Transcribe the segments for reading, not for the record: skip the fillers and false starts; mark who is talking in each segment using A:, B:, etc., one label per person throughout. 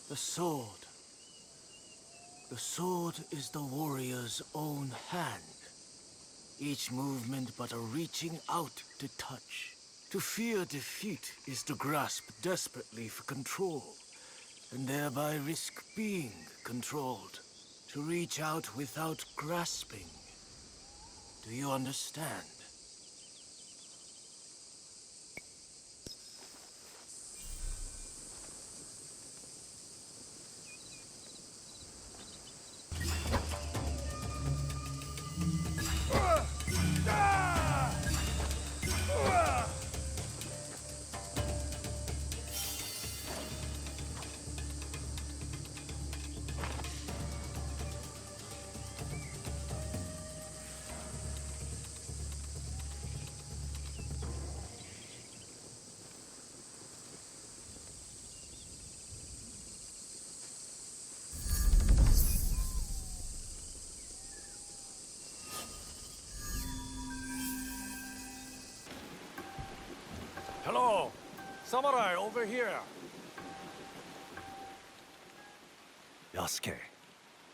A: The sword. The sword is the warrior's own hand. Each movement but a reaching out to touch. To fear defeat is to grasp desperately for control, and thereby risk being controlled. To reach out without grasping. Do you understand?
B: Hello! Samurai over here! Yasuke,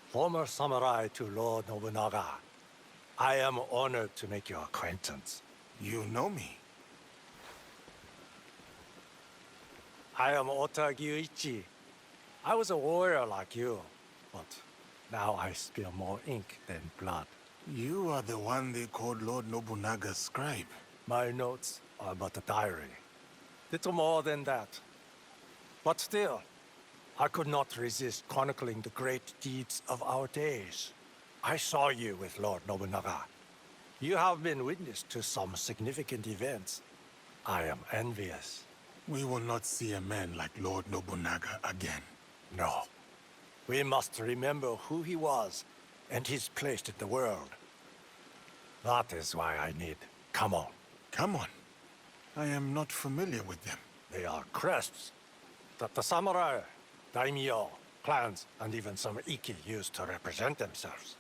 B: former samurai to Lord Nobunaga. I am honored to make your acquaintance.
C: You know me?
B: I am Ota Gyuichi. I was a warrior like you, but now I spill more ink than blood.
C: You are the one they called Lord Nobunaga's scribe.
B: My notes are but a diary. Little more than that. But still, I could not resist chronicling the great deeds of our days. I saw you with Lord Nobunaga. You have been witness to some significant events. I am envious.
C: We will not see a man like Lord Nobunaga again.
B: No. We must remember who he was and his place in the world. That is why I need Kamon.
C: Come on. I am not familiar with them.
B: They are crests that the samurai, daimyo, clans, and even some iki use to represent themselves.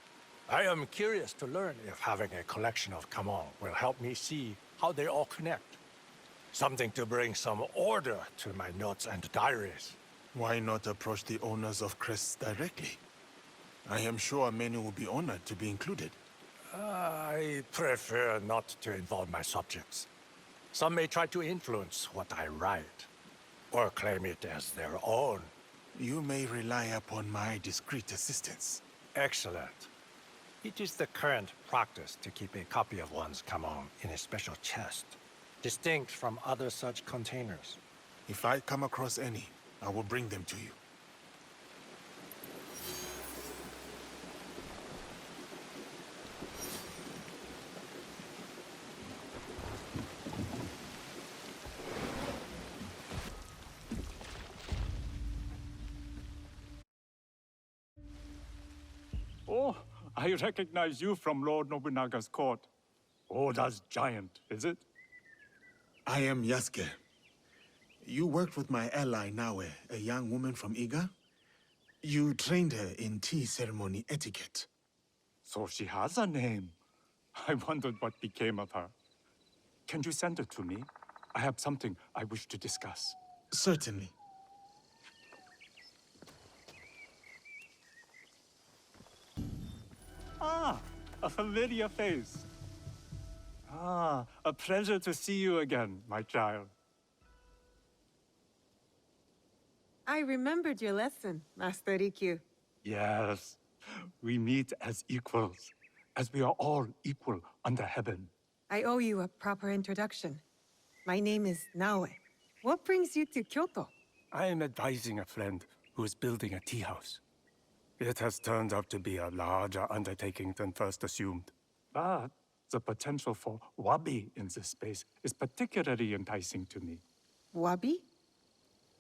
B: I am curious to learn if having a collection of Kamon will help me see how they all connect. Something to bring some order to my notes and diaries.
C: Why not approach the owners of crests directly? I am sure many will be honored to be included.
B: I prefer not to involve my subjects. Some may try to influence what I write, or claim it as their own.
C: You may rely upon my discreet assistance.
B: Excellent. It is the current practice to keep a copy of one's Kamon in a special chest, distinct from other such containers.
C: If I come across any, I will bring them to you.
D: Oh, I recognize you from Lord Nobunaga's court. Oda's giant, is it?
C: I am Yasuke. You worked with my ally Naoe, a young woman from Iga? You trained her in tea ceremony etiquette.
D: So she has a name. I wondered what became of her. Can you send her to me? I have something I wish to discuss.
C: Certainly.
D: Ah, a familiar face. Ah, a pleasure to see you again, my child.
E: I remembered your lesson, Master Rikyu.
D: Yes, we meet as equals, as we are all equal under heaven.
E: I owe you a proper introduction. My name is Naoe. What brings you to Kyoto?
D: I am advising a friend who is building a tea house. It has turned out to be a larger undertaking than first assumed. But the potential for wabi in this space is particularly enticing to me.
E: Wabi?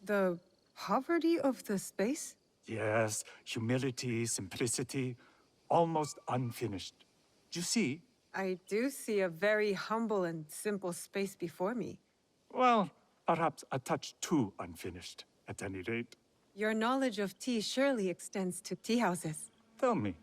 E: The poverty of the space?
D: Yes, humility, simplicity, almost unfinished. You see?
E: I do see a very humble and simple space before me.
D: Well, perhaps a touch too unfinished, at any rate.
E: Your knowledge of tea surely extends to tea houses.
D: Tell me,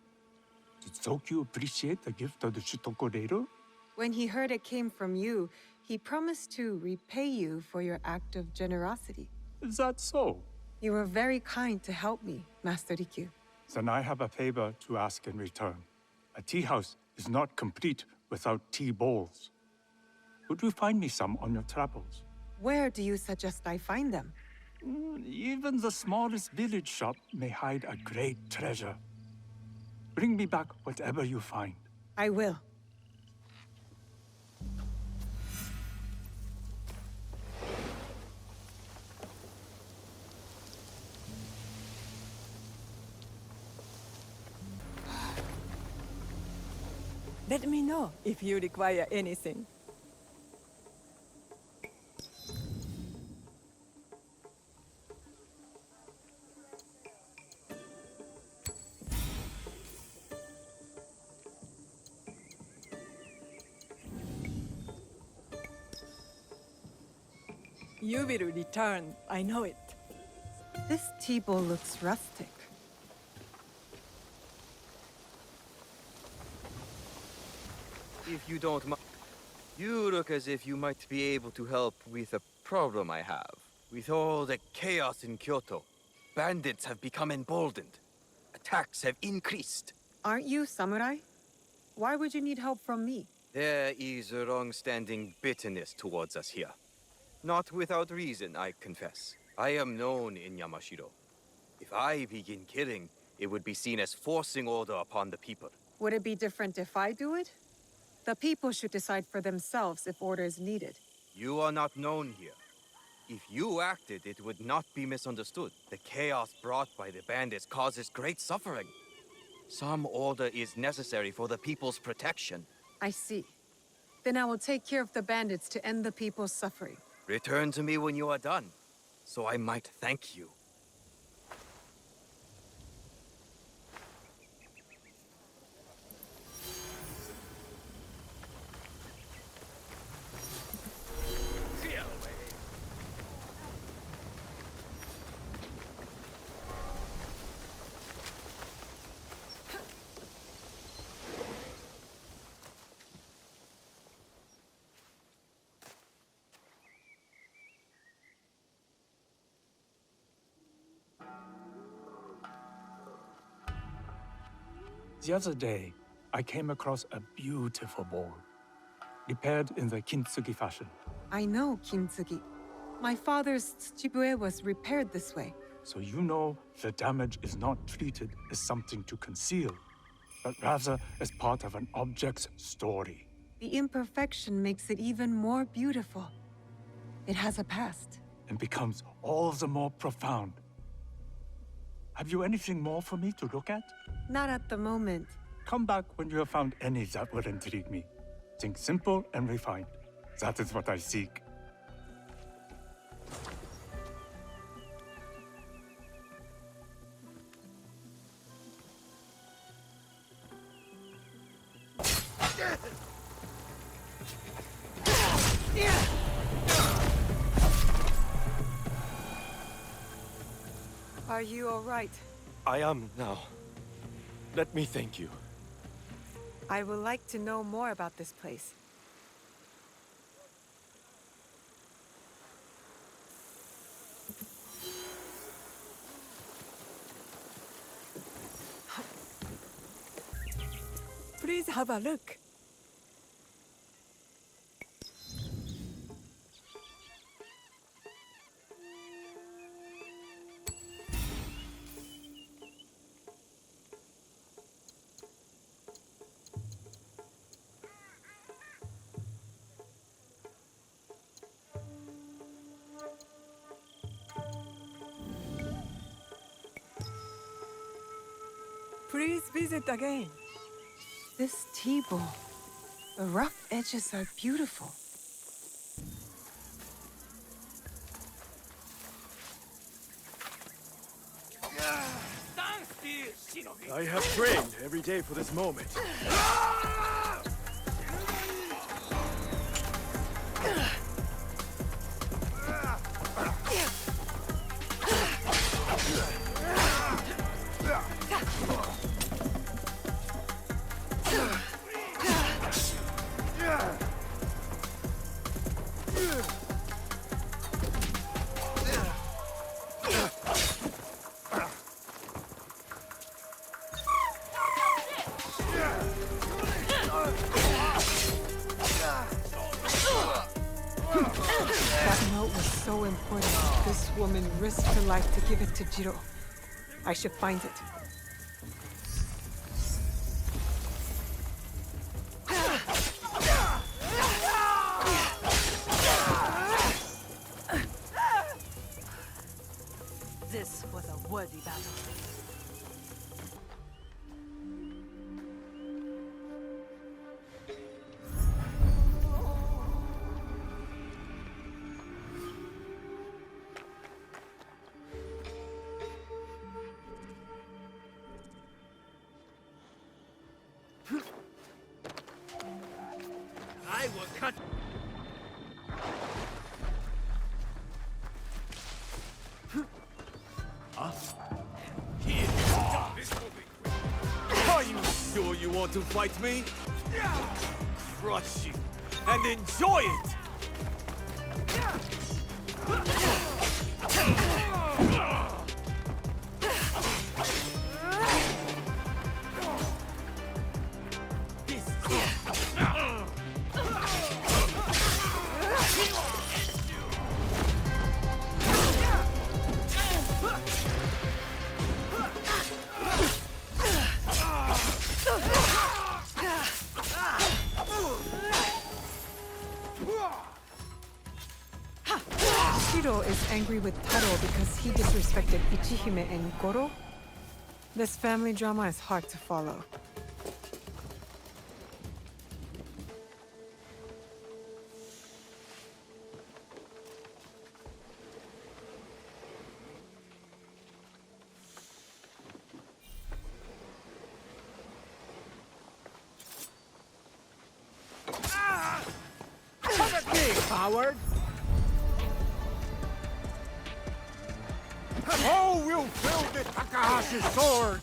D: did Sengoku appreciate the gift of the Shutoku?
E: When he heard it came from you, he promised to repay you for your act of generosity.
D: Is that so?
E: You were very kind to help me, Master Rikyu.
D: Then I have a favor to ask in return. A tea house is not complete without tea bowls. Could you find me some on your travels?
E: Where do you suggest I find them?
D: Even the smallest village shop may hide a great treasure. Bring me back whatever you find.
E: I will.
F: Let me know if you require anything. You will return, I know it.
E: This tea bowl looks rustic.
G: If you don't mind, you look as if you might be able to help with a problem I have. With all the chaos in Kyoto, bandits have become emboldened. Attacks have increased.
E: Aren't you samurai? Why would you need help from me?
G: There is a long-standing bitterness towards us here. Not without reason, I confess. I am known in Yamashiro. If I begin killing, it would be seen as forcing order upon the people.
E: Would it be different if I do it? The people should decide for themselves if order is needed.
G: You are not known here. If you acted, it would not be misunderstood. The chaos brought by the bandits causes great suffering. Some order is necessary for the people's protection.
E: I see. Then I will take care of the bandits to end the people's suffering.
G: Return to me when you are done, so I might thank you.
D: The other day, I came across a beautiful bowl, repaired in the kintsugi fashion.
E: I know kintsugi. My father's tsujibue was repaired this way.
D: So you know the damage is not treated as something to conceal, but rather as part of an object's story.
E: The imperfection makes it even more beautiful. It has a past.
D: And becomes all the more profound. Have you anything more for me to look at?
E: Not at the moment.
D: Come back when you have found any that would intrigue me. Think simple and refined. That is what I seek.
E: Are you all right?
G: I am now. Let me thank you.
E: I would like to know more about this place.
F: Please have a look. Please visit again.
E: This tea bowl. The rough edges are beautiful.
H: I have trained every day for this moment.
E: so important. This woman risked her life to give it to Jiro. I should find it.
F: This was a worthy battle.
A: I will cut.
H: Are you sure you want to fight me? Crush you and enjoy it!
E: Shiro is angry with Taro because he disrespected Ichihime and Goro. This family drama is hard to follow.
H: Coward! Oh, we'll fill the Takahashi's sword!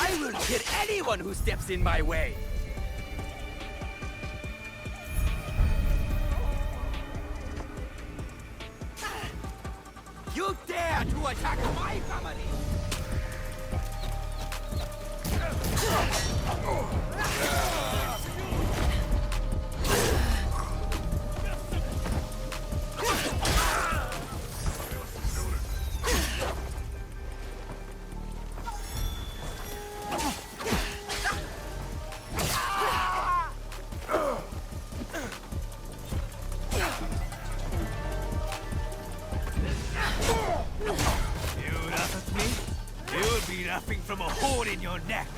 G: I will hit anyone who steps in my way! You dare to attack my family! Laughing from a hole in your neck.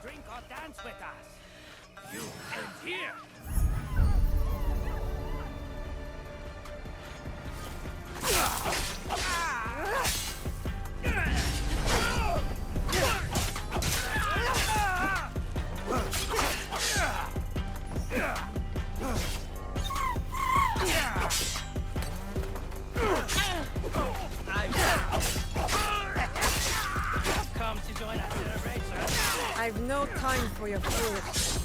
G: Drink or dance with us. You end here. Come to join our celebration.
E: I've no time for your foolishness.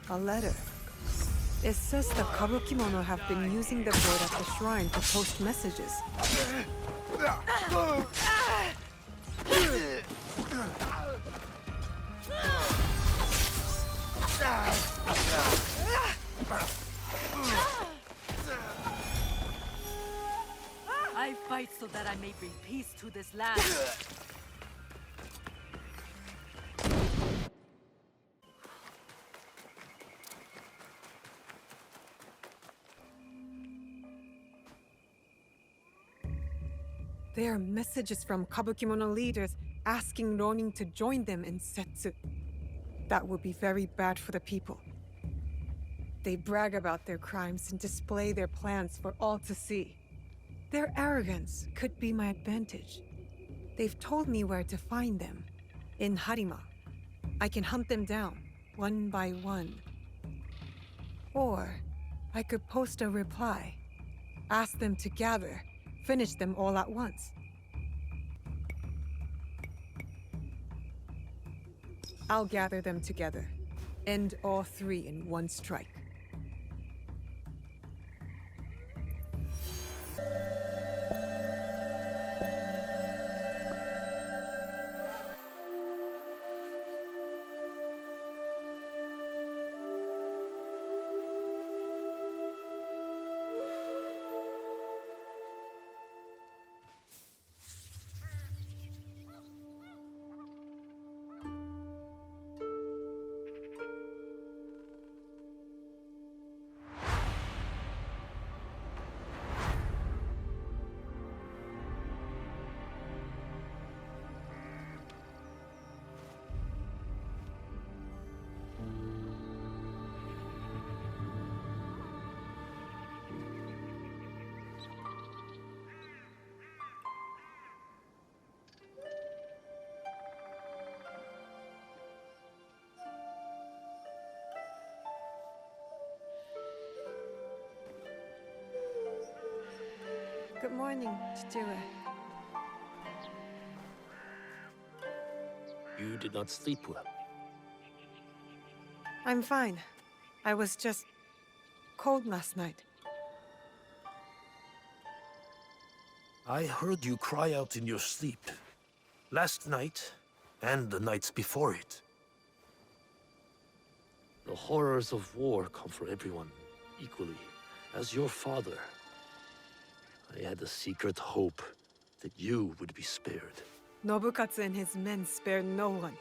E: A letter. It says the Kabukimono have been using the board at the shrine to post messages.
I: I fight so that I may bring peace to this land.
E: There are messages from Kabukimono leaders asking Ronin to join them in Setsu. That would be very bad for the people. They brag about their crimes and display their plans for all to see. Their arrogance could be my advantage. They've told me where to find them. In Harima. I can hunt them down, one by one. Or, I could post a reply. Ask them to gather. Finish them all at once. I'll gather them together. End all three in one strike. Good morning, Chichiwe.
J: You did not sleep well.
E: I'm fine. I was just cold last night.
J: I heard you cry out in your sleep. Last night, and the nights before it. The horrors of war come for everyone, equally. As your father, I had a secret hope that you would be spared.
E: Nobukatsu and his men spared no one.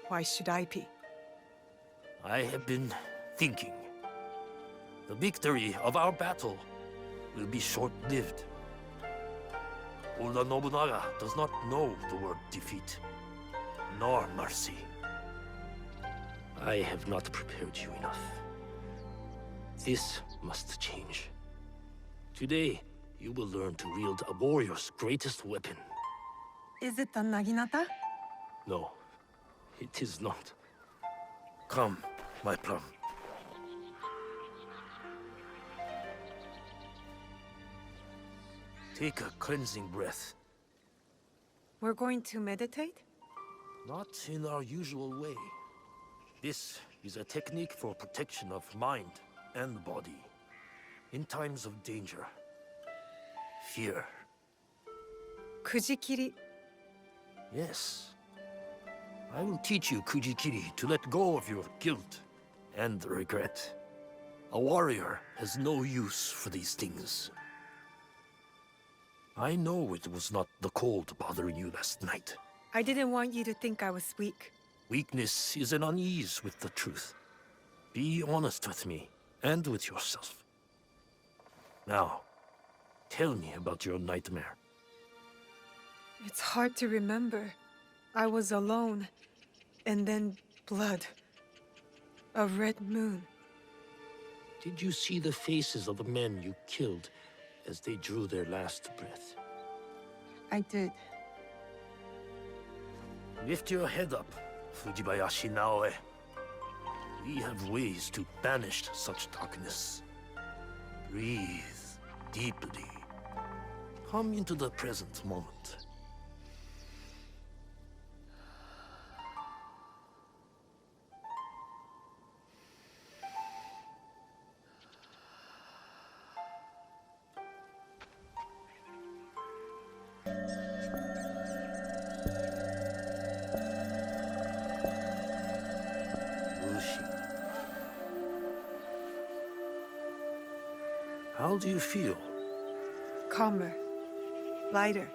E: Why should I be?
J: I have been thinking. The victory of our battle will be short-lived. Oda Nobunaga does not know the word defeat, nor mercy. I have not prepared you enough. This must change. Today, you will learn to wield a warrior's greatest weapon.
E: Is it the Naginata?
J: No, it is not. Come, my plum. Take a cleansing breath.
E: We're going to meditate?
J: Not in our usual way. This is a technique for protection of mind and body. In times of danger. Fear.
E: Kujikiri.
J: Yes. I will teach you, Kujikiri, to let go of your guilt and regret. A warrior has no use for these things. I know it was not the cold bothering you last night.
E: I didn't want you to think I was weak.
J: Weakness is an unease with the truth. Be honest with me, and with yourself. Now, tell me about your nightmare.
E: It's hard to remember. I was alone, and then blood. A red moon.
J: Did you see the faces of the men you killed as they drew their last breath?
E: I did.
J: Lift your head up, Fujibayashi Naoe. We have ways to banish such darkness. Breathe deeply. Come into the present moment. How do you feel?
E: Calmer. Lighter.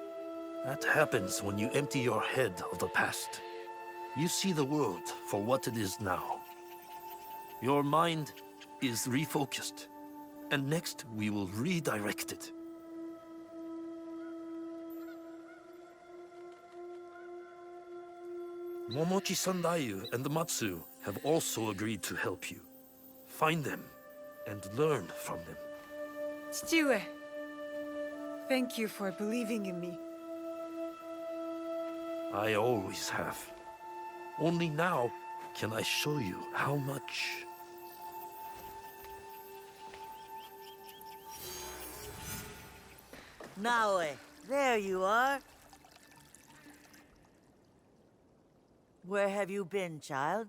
J: That happens when you empty your head of the past. You see the world for what it is now. Your mind is refocused, and next we will redirect it. Momochi Sandayu and the Matsu have also agreed to help you. Find them and learn from them.
E: Chichiue, thank you for believing in me.
J: I always have. Only now can I show you how much.
K: Naoe, there you are. Where have you been, child?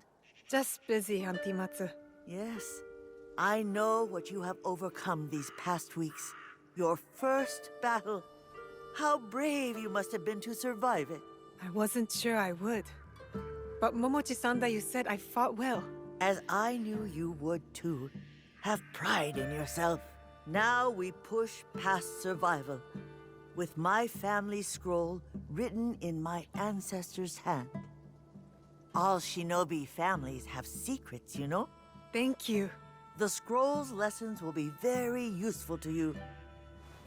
E: Just busy, Auntie Matsu.
K: Yes, I know what you have overcome these past weeks. Your first battle. How brave you must have been to survive it.
E: I wasn't sure I would. But Momochi Sandayu said I fought well.
K: As I knew you would too. Have pride in yourself. Now we push past survival. With my family scroll written in my ancestors' hand. All shinobi families have secrets, you know?
E: Thank you.
K: The scroll's lessons will be very useful to you.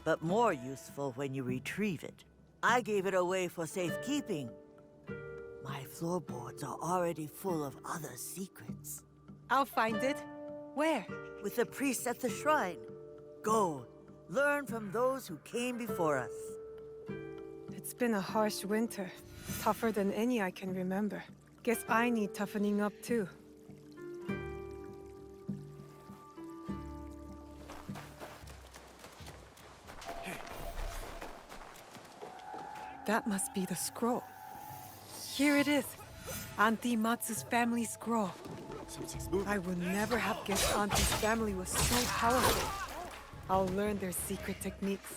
K: But more useful when you retrieve it. I gave it away for safekeeping. My floorboards are already full of other secrets.
E: I'll find it. Where?
K: With the priest at the shrine. Go, learn from those who came before us.
E: It's been a harsh winter. Tougher than any I can remember. Guess I need toughening up too. That must be the scroll. Here it is. Auntie Matsu's family scroll. I would never have guessed Auntie's family was so powerful. I'll learn their secret techniques.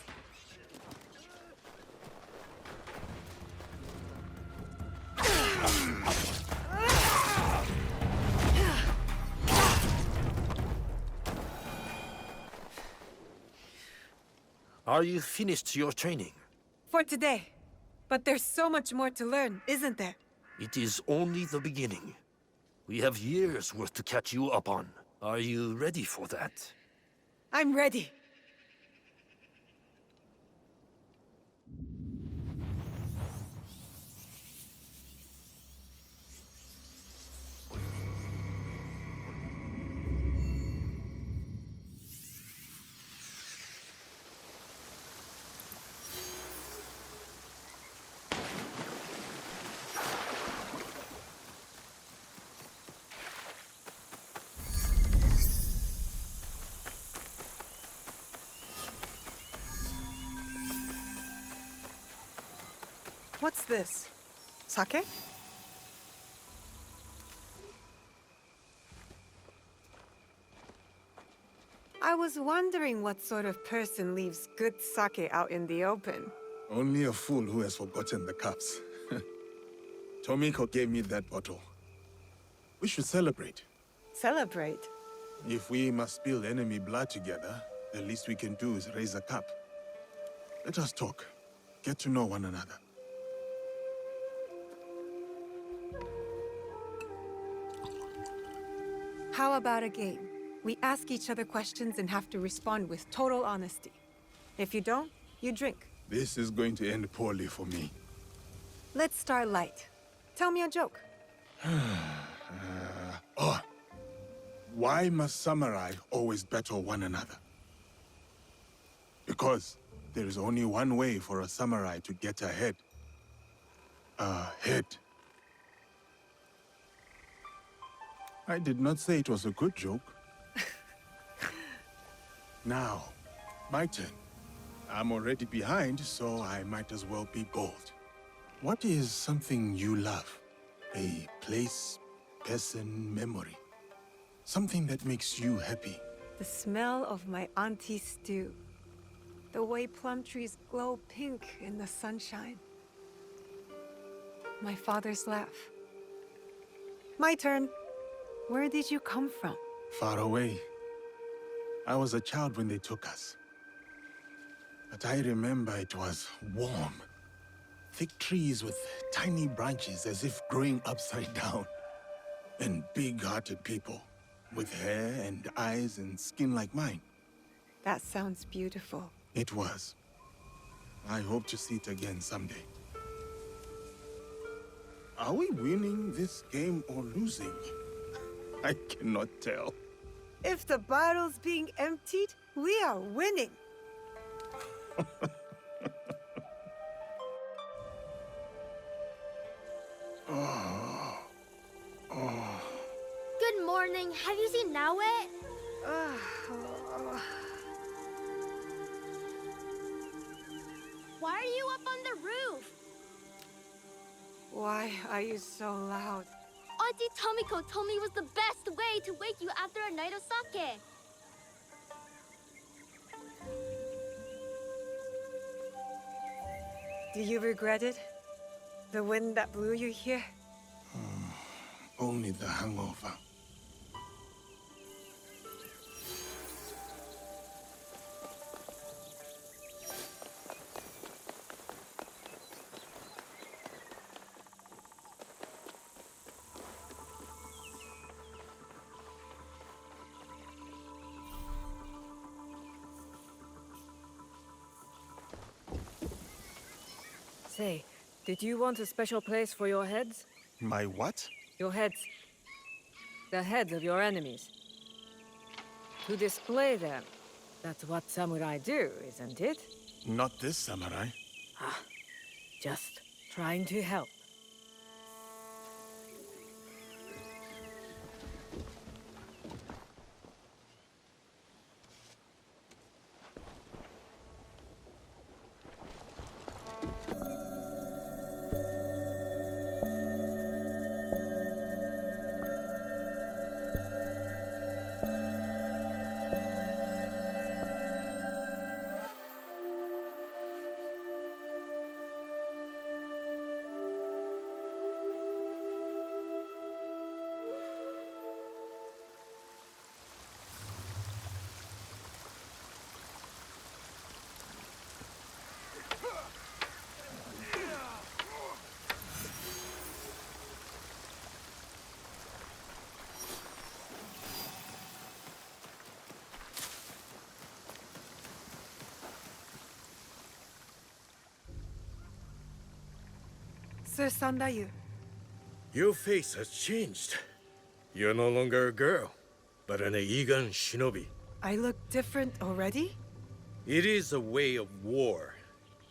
J: Are you finished your training?
E: For today. But there's so much more to learn, isn't there?
J: It is only the beginning. We have years worth to catch you up on. Are you ready for that?
E: I'm ready. What's this? Sake? I was wondering what sort of person leaves good sake out in the open.
C: Only a fool who has forgotten the cups. Tomiko gave me that bottle. We should celebrate.
E: Celebrate?
C: If we must spill enemy blood together, the least we can do is raise a cup. Let us talk. Get to know one another.
E: How about a game? We ask each other questions and have to respond with total honesty. If you don't, you drink.
C: This is going to end poorly for me.
E: Let's start light. Tell me a joke.
C: Why must samurai always battle one another? Because there is only one way for a samurai to get ahead. Ahead. I did not say it was a good joke. Now, my turn. I'm already behind, so I might as well be bold. What is something you love? A place, person, memory. Something that makes you happy.
E: The smell of my auntie's stew. The way plum trees glow pink in the sunshine. my father's laugh. My turn. Where did you come from?
C: Far away. I was a child when they took us. But I remember it was warm. Thick trees with tiny branches as if growing upside down. And big-hearted people with hair and eyes and skin like mine.
E: That sounds beautiful.
C: It was. I hope to see it again someday. Are we winning this game or losing? I cannot tell.
E: If the bottle's being emptied, we are winning.
L: Good morning. Have you seen Naoe? Why are you up on the roof?
E: Why are you so loud?
L: Auntie Tomiko told me it was the best way to wake you after a night of sake.
E: Do you regret it? The wind that blew you here?
C: Only the hangover.
F: Say, did you want a special place for your heads?
C: My what?
F: Your heads. The heads of your enemies. To display them. That's what samurai do, isn't it?
C: Not this samurai.
F: Just trying to help.
E: Sir Sandayu.
H: Your face has changed. You're no longer a girl, but an Egan shinobi.
E: I look different already?
H: It is a way of war.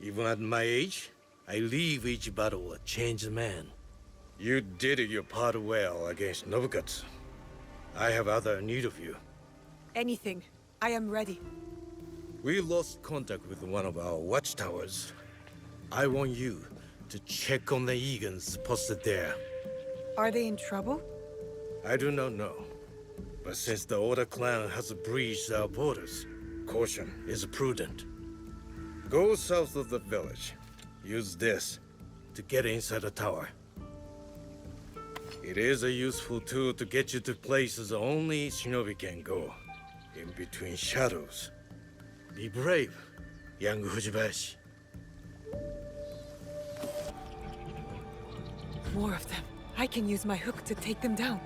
H: Even at my age, I leave each battle a changed man. You did your part well against Nobukatsu. I have other need of you.
E: Anything. I am ready.
H: We lost contact with one of our watchtowers. I want you to check on the Egans posted there.
E: Are they in trouble?
H: I do not know. But since the Order clan has breached our borders, caution is prudent. Go south of the village. Use this to get inside the tower. It is a useful tool to get you to places only shinobi can go. In between shadows. Be brave, young Fujibayashi.
E: More of them. I can use my hook to take them down.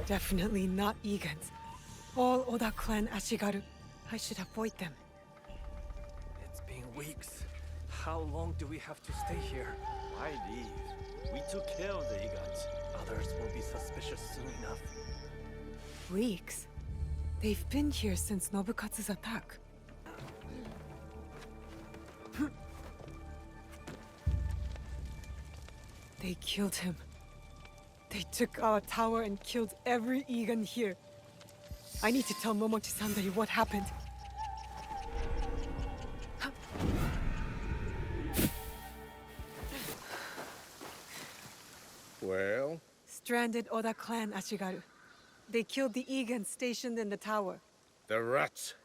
E: Definitely not Egans. All Oda clan Ashigaru. I should avoid them.
M: It's been weeks. How long do we have to stay here?
G: Why leave? We
J: took care of the Igans. Others will be suspicious soon enough.
E: Weeks? They've been here since Nobukatsu's attack. They killed him. They took our tower and killed every Igan here. I need to tell Momochi-sandai what happened.
H: Well?
E: Stranded Oda clan Ashigaru. They killed the Igan stationed in the tower.
H: The rats.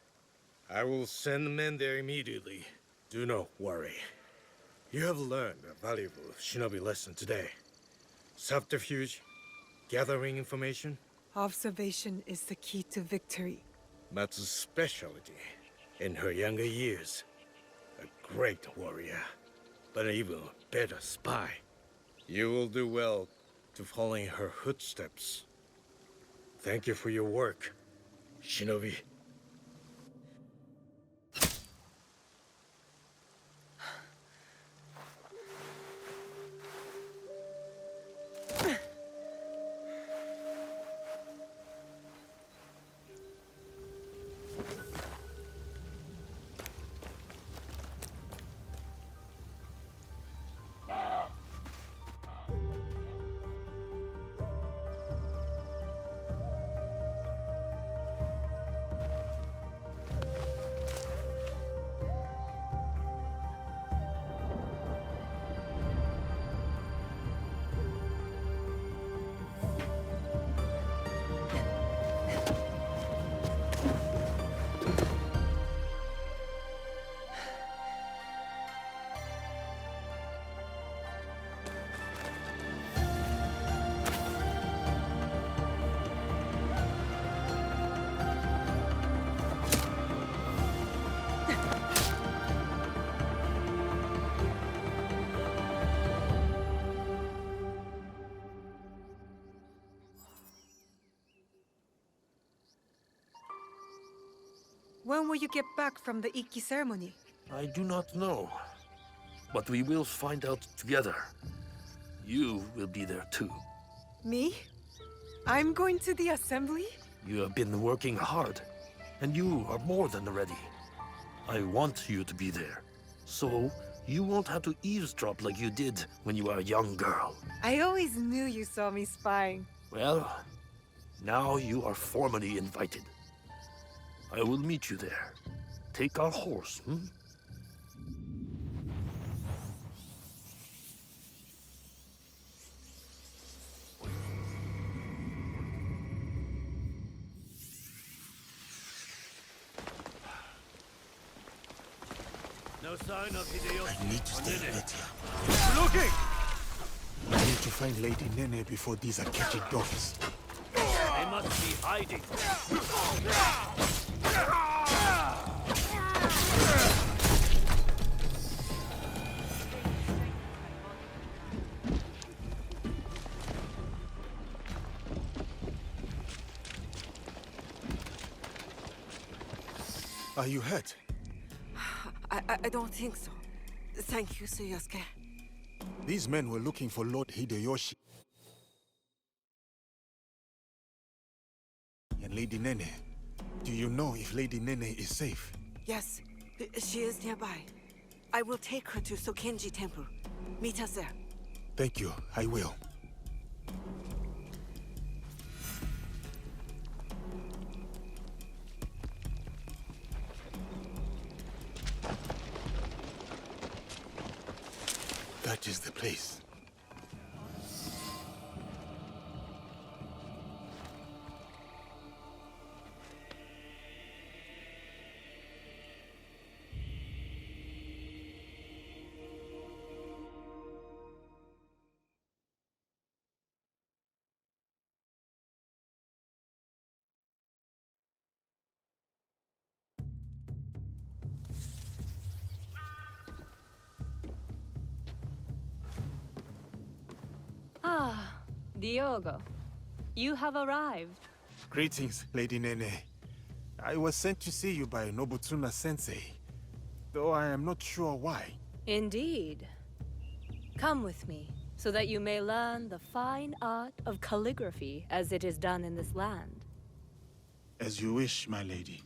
H: I will send men there immediately. Do not worry. You have learned a valuable shinobi lesson today. Subterfuge, gathering information.
E: Observation is the key to victory.
H: Matsu's specialty in her younger years. A great warrior, but an even better spy. You will do well to follow in her footsteps. Thank you for your work, shinobi.
E: When will you get back from the Ikki ceremony?
J: I do not know. But we will find out together. You will be there too.
E: Me? I'm going to the assembly?
J: You have been working hard, and you are more than ready. I want you to be there, so you won't have to eavesdrop like you did when you were a young girl.
E: I always knew you saw me spying.
J: Well, now you are formally invited. I will meet you there. Take our horse, hmm? No sign of Hideyoshi.
C: I need to stay alert
J: We're looking!
C: I need to find Lady Nene before these Akechi dogs.
J: They must be hiding.
C: Are you hurt?
M: I don't think so. Thank you, Sir Yasuke.
C: These men were looking for Lord Hideyoshi and Lady Nene. Do you know if Lady Nene is safe?
M: Yes, she is nearby. I will take her to Sokenji Temple. Meet us there.
C: Thank you, I will. That is the place.
N: Ah, Diogo. You have arrived.
C: Greetings, Lady Nene. I was sent to see you by Nobutsuna-sensei, though I am not sure why.
N: Indeed. Come with me. so that you may learn the fine art of calligraphy as it is done in this land.
C: As you wish, my lady.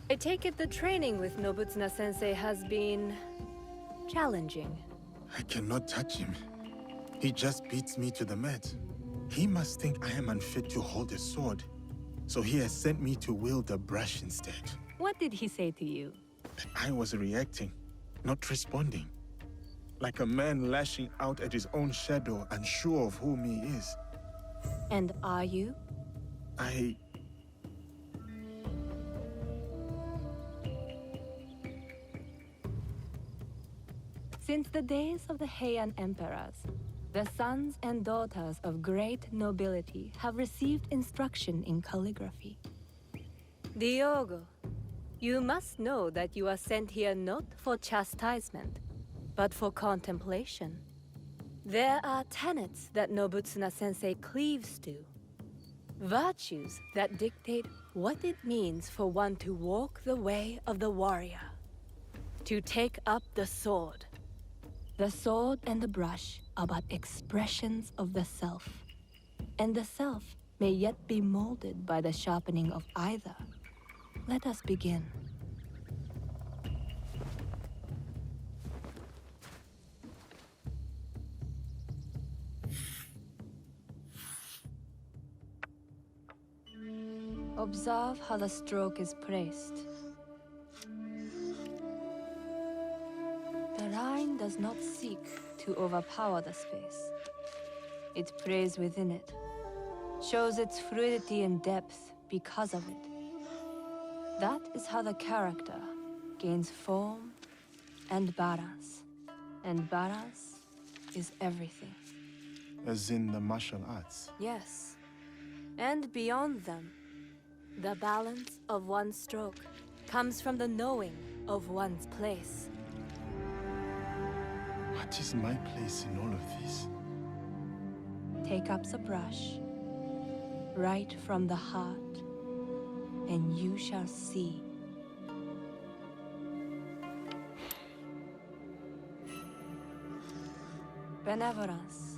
N: I take it the training with Nobutsuna-sensei has been challenging.
C: I cannot touch him. He just beats me to the mat. He must think I am unfit to hold a sword. So he has sent me to wield a brush instead.
N: What did he say to you?
C: I was reacting, not responding. Like a man lashing out at his own shadow, unsure of whom he is.
N: And are you? Since the days of the Heian emperors, the sons and daughters of great nobility have received instruction in calligraphy. Diogo, you must know that you are sent here not for chastisement, but for contemplation. There are tenets that Nobutsuna-sensei cleaves to. Virtues that dictate what it means for one to walk the way of the warrior. To take up the sword. The sword and the brush are but expressions of the self. And the self may yet be molded by the sharpening of either. Let us begin. Observe how the stroke is placed. The line does not seek to overpower the space. It prays within it, shows its fluidity and depth because of it. That is how the character gains form and balance. And balance is everything.
C: As in the martial arts?
N: Yes. And beyond them, the balance of one's stroke comes from the knowing of one's place.
C: What is my place in all of this?
N: Take up the brush, right from the heart, and you shall see. Benevolence,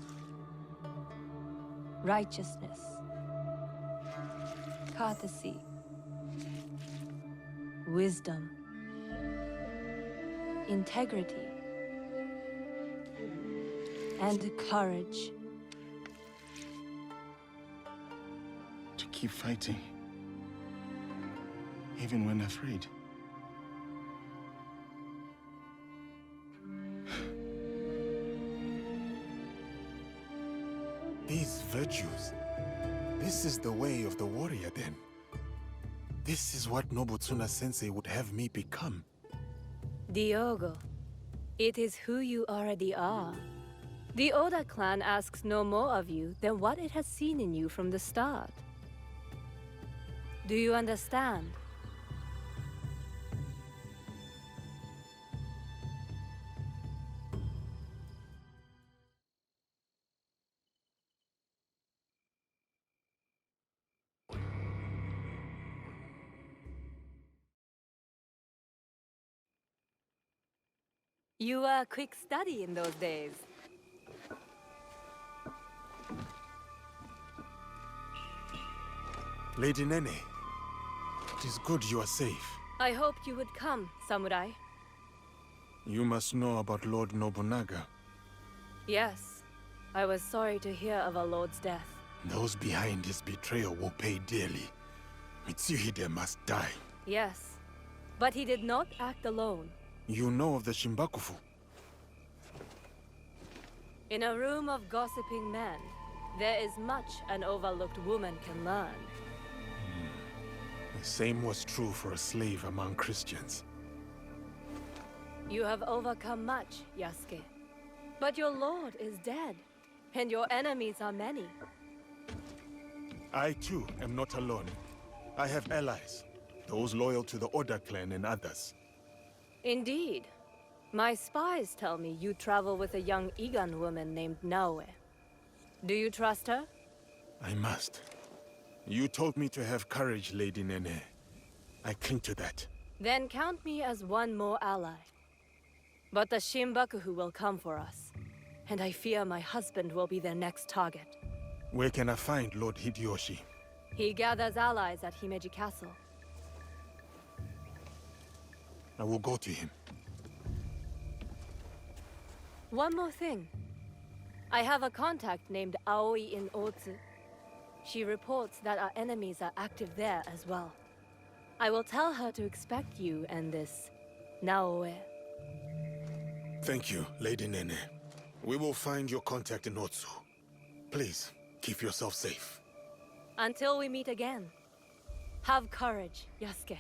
N: righteousness, courtesy, wisdom, integrity, and courage.
C: To keep fighting, even when afraid. These virtues, this is the way of the warrior then. This is what Nobutsuna-sensei would have me become.
N: Diogo, it is who you already are. The Oda clan asks no more of you than what it has seen in you from the start. Do you understand? You were a quick study in those days.
C: Lady Nene, it is good you are safe.
N: I hoped you would come, Samurai.
C: You must know about Lord Nobunaga.
N: Yes. I was sorry to hear of our lord's death.
C: Those behind his betrayal will pay dearly. Mitsuhide must die.
N: Yes. But he did not act alone.
C: You know of the Shimbakufu?
N: In a room of gossiping men, there is much an overlooked woman can learn.
C: The same was true for a slave among Christians.
N: You have overcome much, Yasuke. But your lord is dead, and your enemies are many.
C: I too am not alone. I have allies, those loyal to the Oda clan and others.
N: Indeed. My spies tell me you travel with a young Igan woman named Naoe. Do you trust her?
C: I must. You told me to have courage, Lady Nene. I cling to that.
N: Then count me as one more ally. But the Shinbakuhu will come for us, and I fear my husband will be their next target.
C: Where can I find Lord Hideyoshi?
N: He gathers allies at Himeji Castle.
C: I will go to him.
N: One more thing. I have a contact named Aoi in Otsu. She reports that our enemies are active there as well. I will tell her to expect you and this Naoe.
C: Thank you, Lady Nene. We will find your contact in Otsu. Please, keep yourself safe.
N: Until we meet again, have courage, Yasuke.